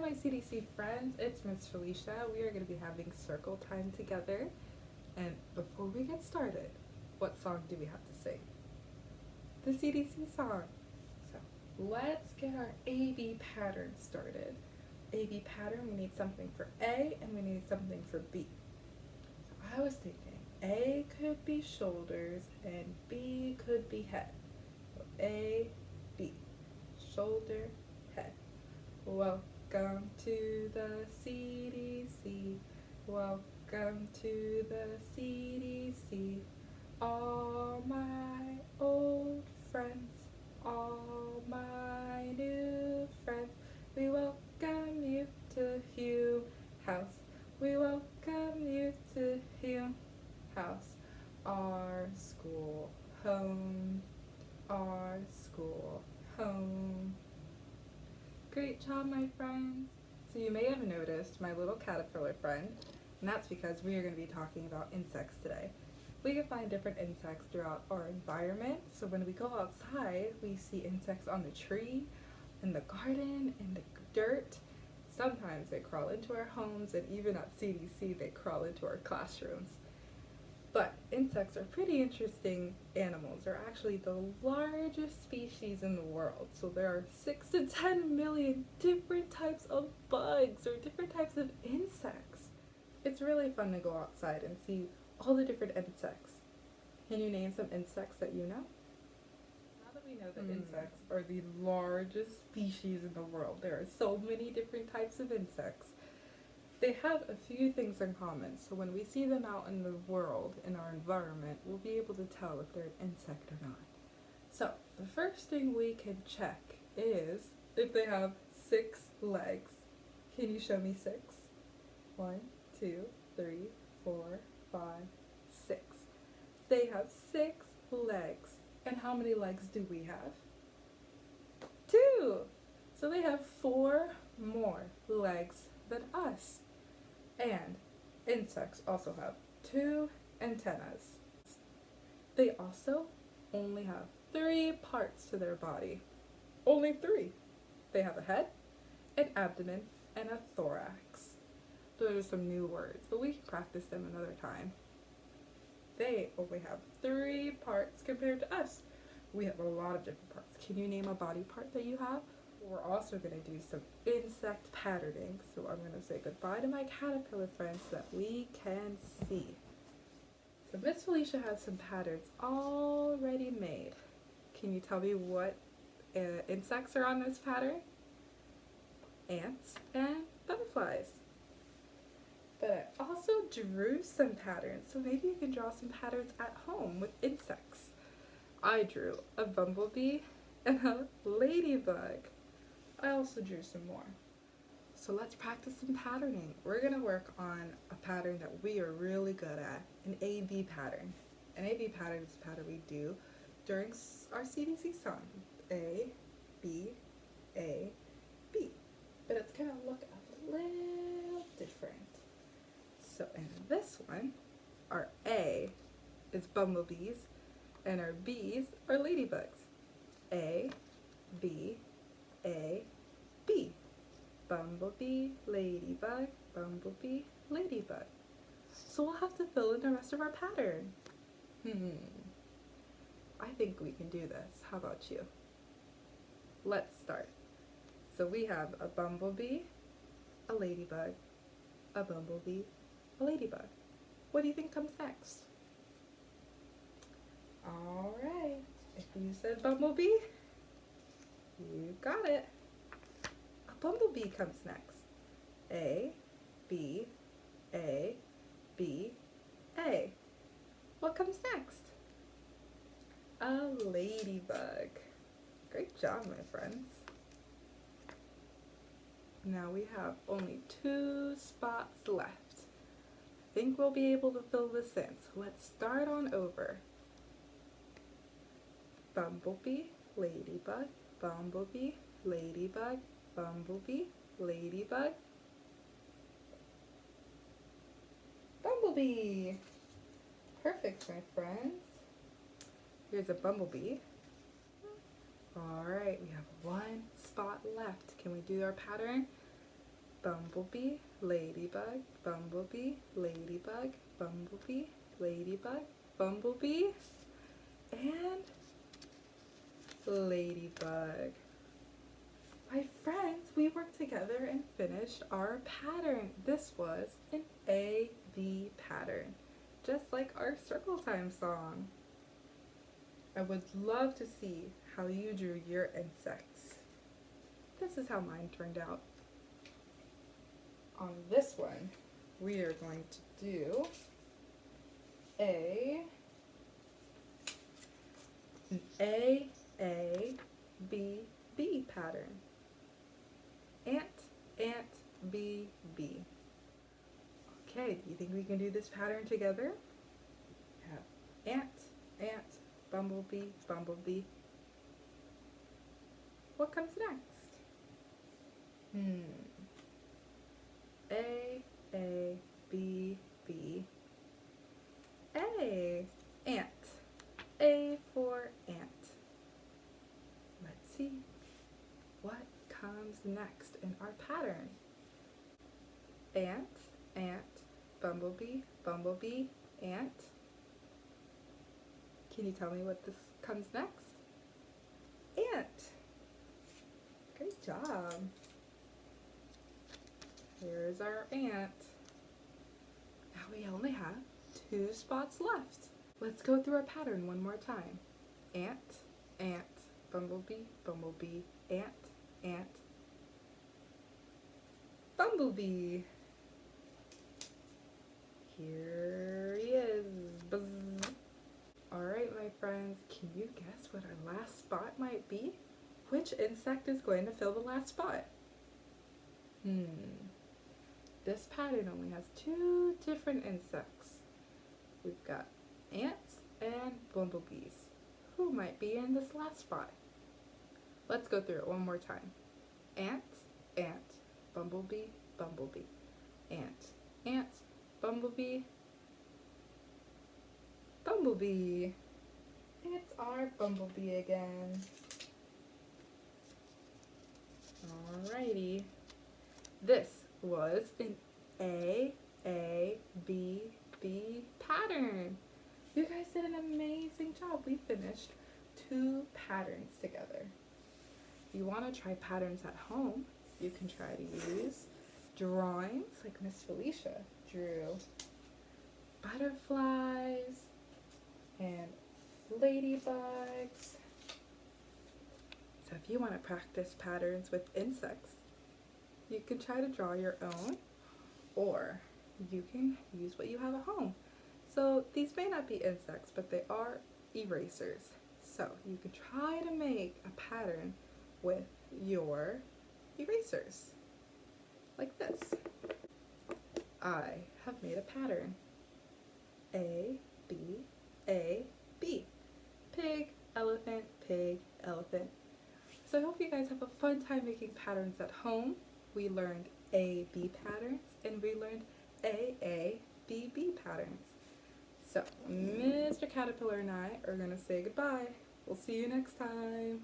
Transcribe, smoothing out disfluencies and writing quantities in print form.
my CDC friends, it's Miss Felicia. We are going to be having circle time together. And before we get started, what song do we have to sing? The CDC song. So let's get our AB pattern started. AB pattern, we need something for A and we need something for B. So I was thinking A could be shoulders and B could be head. So A, B, shoulder, head. Welcome to the CDC. Welcome to the CDC. All my old friends, all my new friends, we welcome you to Hume House. We welcome you to Hume House. Our school home. Our school home. Great job, my friends. So you may have noticed my little caterpillar friend, and that's because we are going to be talking about insects today. We can find different insects throughout our environment. So when we go outside, we see insects on the tree, in the garden, in the dirt. Sometimes they crawl into our homes, and even at CDC, they crawl into our classrooms. But insects are pretty interesting animals. They're actually the largest species in the world. So there are 6 to 10 million different types of bugs or different types of insects. It's really fun to go outside and see all the different insects. Can you name some insects that you know? Now that we know that insects are the largest species in the world, there are so many different types of insects. They have a few things in common, so when we see them out in the world, in our environment, we'll be able to tell if they're an insect or not. So, the first thing we can check is if they have 6 legs. Can you show me 6? 1, 2, 3, 4, 5, 6. They have 6 legs. And how many legs do we have? 2! So they have 4 more legs than us. And insects also have 2 antennas. They also only have 3 parts to their body. Only 3. They have a head, an abdomen, and a thorax. Those are some new words, but we can practice them another time. They only have 3 parts compared to us. We have a lot of different parts. Can you name a body part that you have? We're also going to do some insect patterning. So I'm going to say goodbye to my caterpillar friends so that we can see. So Miss Felicia has some patterns already made. Can you tell me what insects are on this pattern? Ants and butterflies. But I also drew some patterns, so maybe you can draw some patterns at home with insects. I drew a bumblebee and a ladybug. I also drew some more. So let's practice some patterning. We're going to work on a pattern that we are really good at, an A-B pattern. An A-B pattern is a pattern we do during our CDC song. A, B, A, B. But it's going to look a little different. So in this one, our A is bumblebees and our B's are ladybugs. A, B, A, B. Bumblebee, ladybug, bumblebee, ladybug. So we'll have to fill in the rest of our pattern. I think we can do this. How about you? Let's start. So we have a bumblebee, a ladybug, a bumblebee, a ladybug. What do you think comes next? All right. If you said bumblebee, you got it. A bumblebee comes next. A, B, A, B, A. What comes next? A ladybug. Great job, my friends. Now we have only 2 spots left. I think we'll be able to fill this in, so let's start on over. Bumblebee, ladybug, bumblebee, ladybug, bumblebee, ladybug, bumblebee. Perfect, my friends. Here's a bumblebee. All right, we have 1 spot left. Can we do our pattern? bumblebee, ladybug, bumblebee, ladybug, bumblebee, ladybug, bumblebee, and ladybug. My friends, we worked together and finished our pattern. This was an A-B pattern, just like our circle time song. I would love to see how you drew your insects. This is how mine turned out. On this one, we are going to do an A, B, B pattern. Ant, ant, bee, bee. Okay, do you think we can do this pattern together? Yeah. Ant, ant, bumblebee, bumblebee. What comes next? A, B, B. A, ant. A for ant. Let's see what comes next in our pattern. Ant, ant, bumblebee, bumblebee, ant. Can you tell me what this comes next? Ant. Great job. Here's our ant. Now we only have 2 spots left. Let's go through our pattern one more time. Ant, ant, bumblebee, bumblebee, ant, ant, bumblebee. Here he is. Buzz. Alright, my friends, can you guess what our last spot might be? Which insect is going to fill the last spot? This pattern only has 2 different insects. We've got ants and bumblebees. Who might be in this last spot? Let's go through it one more time. Ant, ant, bumblebee, bumblebee. Ant, ant, bumblebee, bumblebee. It's our bumblebee again. Alrighty. This was an A, B, B pattern. You guys did an amazing job. We finished 2 patterns together. If you want to try patterns at home, you can try to use drawings like Miss Felysha drew butterflies and ladybugs. So if you want to practice patterns with insects, you can try to draw your own, or you can use what you have at home. So these may not be insects, but they are erasers. So you can try to make a pattern with your erasers, like this. I have made a pattern. A, B, A, B. Pig, elephant, pig, elephant. So I hope you guys have a fun time making patterns at home. We learned A, B patterns, and we learned A, B, B patterns. So Mr. Caterpillar and I are going to say goodbye. We'll see you next time.